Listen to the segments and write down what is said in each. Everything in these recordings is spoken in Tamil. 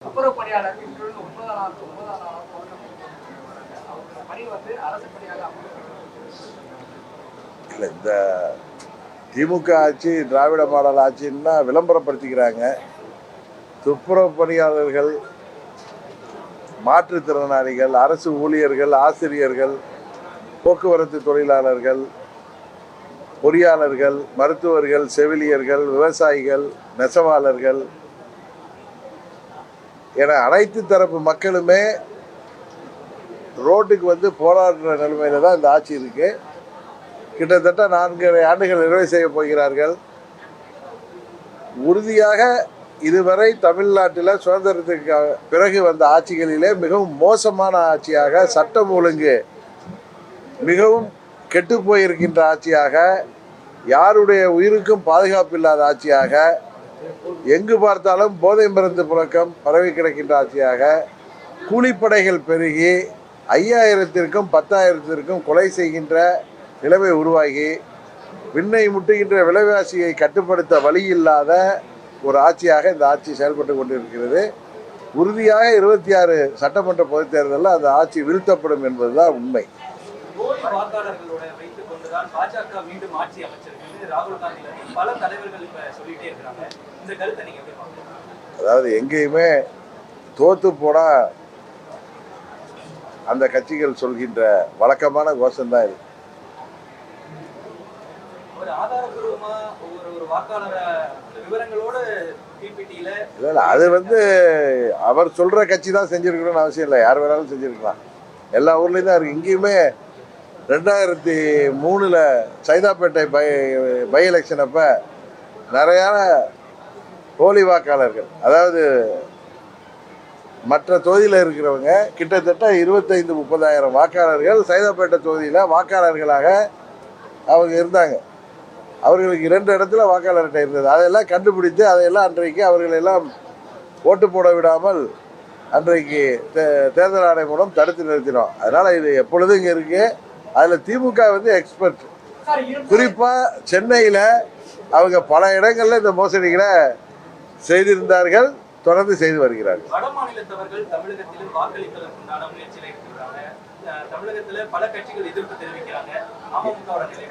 துப்புரவு பணியாளர் இன்று 9ஆம் நாள் அவங்க பணி அரசு பணியாக இல்லை. இந்த திமுக ஆட்சி திராவிட மாடல் ஆட்சின்னா விளம்பரப்படுத்திக்கிறாங்க. துப்புரவு பணியாளர்கள், மாற்றுத்திறனாளிகள், அரசு ஊழியர்கள், ஆசிரியர்கள், போக்குவரத்து தொழிலாளர்கள், பொறியாளர்கள், மருத்துவர்கள், செவிலியர்கள், விவசாயிகள், நெசவாளர்கள் என அனைத்து தரப்பு மக்களுமே ரோட்டுக்கு போராடுற நிலைமையில தான் இந்த ஆட்சி இருக்கு. கிட்டத்தட்ட 4.5 ஆண்டுகள் நிறைவு செய்ய போகிறார்கள். உறுதியாக இதுவரை தமிழ்நாட்டில் சுதந்திரத்துக்கு பிறகு வந்த ஆட்சிகளிலே மிகவும் மோசமான ஆட்சியாக, சட்டம் ஒழுங்கு மிகவும் கெட்டு போயிருக்கின்ற ஆட்சியாக, யாருடைய உயிருக்கும் பாதுகாப்பு இல்லாத ஆட்சியாக, எங்கு பார்த்தாலும் போதை மருந்து புழக்கம் பரவி கிடக்கின்ற ஆட்சியாக, கூலிப்படைகள் பெருகி 5000த்திற்கும் 10,000த்திற்கும் கொலை செய்கின்ற நிலைமை உருவாகி, விண்ணை முட்டுகின்ற விலைவாசியை கட்டுப்படுத்த வழி இல்லாத ஒரு ஆட்சியாக இந்த ஆட்சி செயல்பட்டு கொண்டிருக்கிறது. உறுதியாக 26 சட்டமன்ற பொதுத் தேர்தலில் அந்த ஆட்சி வீழ்த்தப்படும் என்பதுதான் உண்மை. அதாவது எங்கேயுமே தோத்து போனா அந்த கட்சிகள் சொல்கின்ற வழக்கமான கோஷம்தான் இது. அது அவர் சொல்ற கட்சி தான் செஞ்சிருக்கணும்னு அவசியம் இல்லை. யார் வேணாலும் செஞ்சிருக்கலாம். எல்லா ஊர்லயும் தான் இருக்கு. இங்கேயுமே 2003 சைதாப்பேட்டை பை எலெக்ஷன் அப்ப நிறைய போலி வாக்காளர்கள், அதாவது மற்ற தொகுதியில் இருக்கிறவங்க கிட்டத்தட்ட 25-30,000 வாக்காளர்கள் சைதாப்பேட்டை தொகுதியில் வாக்காளர்களாக அவங்க இருந்தாங்க. அவர்களுக்கு 2 இடத்துல வாக்காளர் அட்டை இருந்தது. அதையெல்லாம் கண்டுபிடித்து அதையெல்லாம் அன்றைக்கு அவர்களெல்லாம் ஓட்டு போட விடாமல் அன்றைக்கு தேர்தல் ஆணையம் மூலம் தடுத்து நிறுத்தினோம். அதனால் இது எப்பொழுதும் இங்கே இருக்குது. அதில் திமுக எக்ஸ்பர்ட். குறிப்பாக சென்னையில் அவங்க பல இடங்களில் இந்த மோசடிகளை செய்திருந்தார்கள், தொடர்ந்து செய்து வருகிறார்கள். வட மாநிலத்தவர்கள் தமிழகத்திலும் வாக்களிப்பதற்குண்டான முயற்சியில் இருக்கிறாங்க. தமிழகத்துல பல கட்சிகள் எதிர்ப்பு தெரிவிக்கிறாங்க.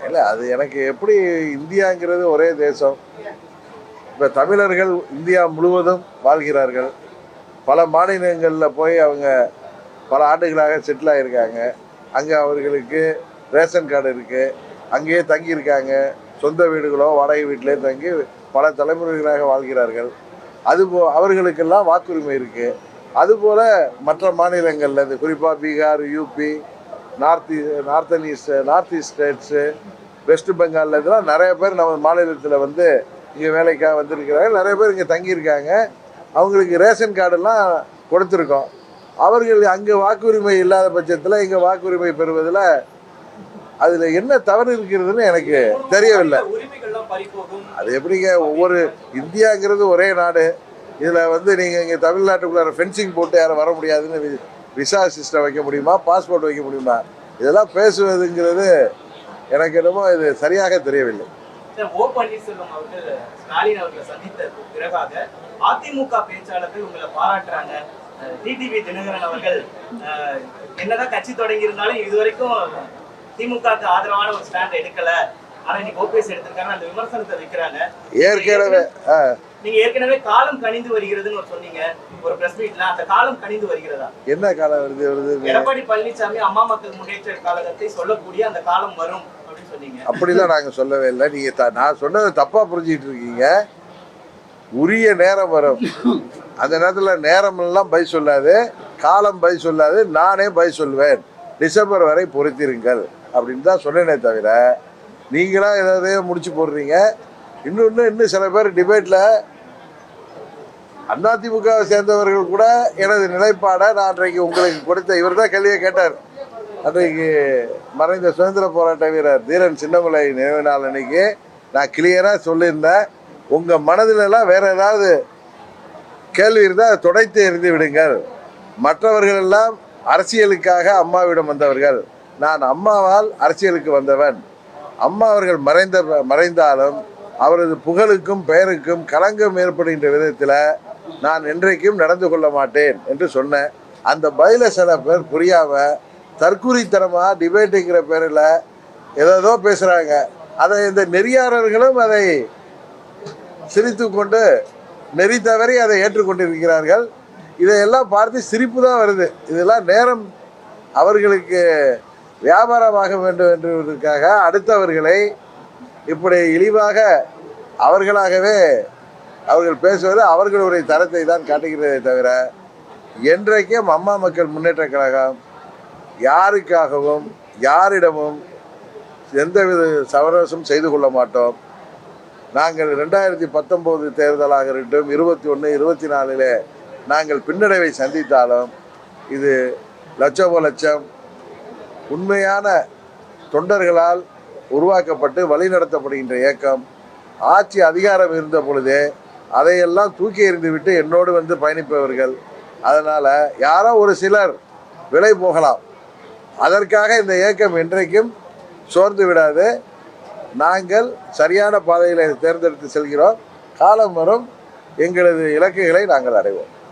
இல்லை, அது எனக்கு எப்படி, இந்தியாங்கிறது ஒரே தேசம். இப்போ தமிழர்கள் இந்தியா முழுவதும் வாழ்கிறார்கள். பல மாநிலங்களில் போய் அவங்க பல ஆண்டுகளாக செட்டில் ஆகியிருக்காங்க. அங்கே அவர்களுக்கு ரேஷன் கார்டு இருக்குது, அங்கேயே தங்கியிருக்காங்க. சொந்த வீடுகளோ வாடகை வீட்டிலே தங்கி பல தலைமுறைகளாக வாழ்கிறார்கள். அவர்களுக்கெல்லாம் வாக்குரிமை இருக்குது. அதுபோல் மற்ற மாநிலங்களில் இந்த குறிப்பாக Bihar, UP, north east states, west பெங்காலில் இதெல்லாம் நிறைய பேர் நம்ம மாநிலத்தில் இங்கே வேலைக்காக வந்திருக்கிறாங்க. நிறைய பேர் இங்கே தங்கியிருக்காங்க. அவங்களுக்கு ரேஷன் கார்டெல்லாம் கொடுத்துருக்கோம். அவர்கள் அங்கே வாக்குரிமை இல்லாத பட்சத்தில் இங்கே வாக்குரிமை பெறுவதில் அதில் என்ன தவறு இருக்கிறதுன்னு எனக்கு தெரியவில்லை. அது எப்படிங்க, ஒவ்வொரு இந்தியாங்கிறது ஒரே நாடு. இதில் நீங்கள் இங்கே தமிழ்நாட்டுக்குள்ளார ஃபென்சிங் போட்டு யாரும் வர முடியாதுன்னு விசா சிஸ்டம் வைக்க முடியுமா, பாஸ்போர்ட் வைக்க முடியுமா? இதெல்லாம் பேசுவதுங்கிறது எனக்கு என்னமோ இது சரியாக தெரியவில்லை. ஓ பன்னீர்செல்வம் அவர்கள் ஸ்டாலின் அவர்களை சந்தித்த பிறகாக அதிமுக பேச்சாளர்கள் உங்களை பாராட்டுறாங்க. டிடிவி தினகரன் அவர்கள் என்னதான் கட்சி தொடங்கி இருந்தாலும் இதுவரைக்கும் திமுகக்கு ஆதரவான ஒரு ஸ்டாண்ட் எடுக்கல, ஆனா இன்னைக்கு ஓபிஎஸ் எடுத்திருக்காங்க, அந்த விமர்சனத்தை வைக்கிறாங்க. நீங்க ஏற்கனவே காலம் கணிந்து வருகிறதுன்னு சொன்னீங்க ஒரு பிரஸ் மீட்ல. அந்த காலம் கணிந்து வருகிறதா? என்ன காலம் வருது? எடப்பாடி பழனிசாமி அம்மா மக்கள் முன்னேற்ற கழகத்தை சொல்லக்கூடிய அந்த காலம் வரும் அப்படின்னு சொன்னீங்க. அப்படிலாம் நாங்க சொல்லவே இல்லை. நீங்க நான் சொன்னதை தப்பா புரிஞ்சுட்டு இருக்கீங்க. உரிய நேரம் வரும். அந்த நேரத்தில் நேரம் எல்லாம் பை சொல்லாது, காலம் பை சொல்லாது, நானே பை சொல்வேன். டிசம்பர் வரை பொறுத்திருங்கள் அப்படின்னு தான் சொன்னேனே தவிர, நீங்களா ஏதாவது முடிச்சு போடுறீங்க. இன்னும் சில பேர் டிபேட்டில் அதிமுகவை சேர்ந்தவர்கள் கூட எனது நிலைப்பாடை நான் அன்றைக்கு உங்களுக்கு கொடுத்த, இவர் தான் கேள்வியை கேட்டார். அன்றைக்கு மறைந்த சுதந்திர போராட்ட வீரர் தீரன் சின்னமலை நினைவு நாள் அன்னைக்கு நான் கிளியராக சொல்லியிருந்தேன், உங்கள் மனதிலெல்லாம் வேற ஏதாவது கேள்வி இருந்தால் துடைத்து எறிந்து விடுங்கள். மற்றவர்கள் எல்லாம் அரசியலுக்காக அம்மாவிடம் வந்தவர்கள், நான் அம்மாவால் அரசியலுக்கு வந்தவன். அம்மா அவர்கள் மறைந்தாலும் அவரது புகழுக்கும் பெயருக்கும் களங்கம் ஏற்படுகின்ற விதத்தில் நான் என்றைக்கும் நடந்து கொள்ள மாட்டேன் என்று சொன்னேன். அந்த பதில சில பேர் புரியாம தற்குறித்தனமாக டிபேட்டுங்கிற பேரில் ஏதோ பேசுகிறாங்க. அதை இந்த நெறியாளர்களும் அதை சிரித்து கொண்டு நெறி தவறி அதை ஏற்றுக்கொண்டிருக்கிறார்கள். இதையெல்லாம் பார்த்து சிரிப்பு தான் வருது. இதெல்லாம் நேரம் அவர்களுக்கு வியாபாரமாக வேண்டும் என்பதற்காக அடுத்தவர்களை இப்படி இழிவாக அவர்களாகவே அவர்கள் பேசுவது அவர்களுடைய தரத்தை தான் காட்டுகிறதே தவிர என்றைக்கும் அம்மா மக்கள் முன்னேற்ற கழகம் யாருக்காகவும் யாரிடமும் எந்தவித சமரசம் செய்து கொள்ள மாட்டோம். நாங்கள் 2019 தேர்தலாக இருக்கட்டும், 21, 24 நாங்கள் பின்னடைவை சந்தித்தாலும் இது லட்சமோ லட்சம் உண்மையான தொண்டர்களால் உருவாக்கப்பட்டு வழிநடத்தப்படுகின்ற இயக்கம். ஆட்சி அதிகாரம் இருந்த பொழுதே அதையெல்லாம் தூக்கி எறிந்துவிட்டு என்னோடு வந்து பயணிப்பவர்கள். அதனால் யாரோ ஒரு சிலர் விலை போகலாம். அதற்காக இந்த இயக்கம் என்றைக்கும் சோர்ந்து விடாது. நாங்கள் சரியான பாதையில் தேர்ந்தெடுத்து செல்கிறோம். காலம் வரும் எங்களது இலக்குகளை நாங்கள் அடைவோம்.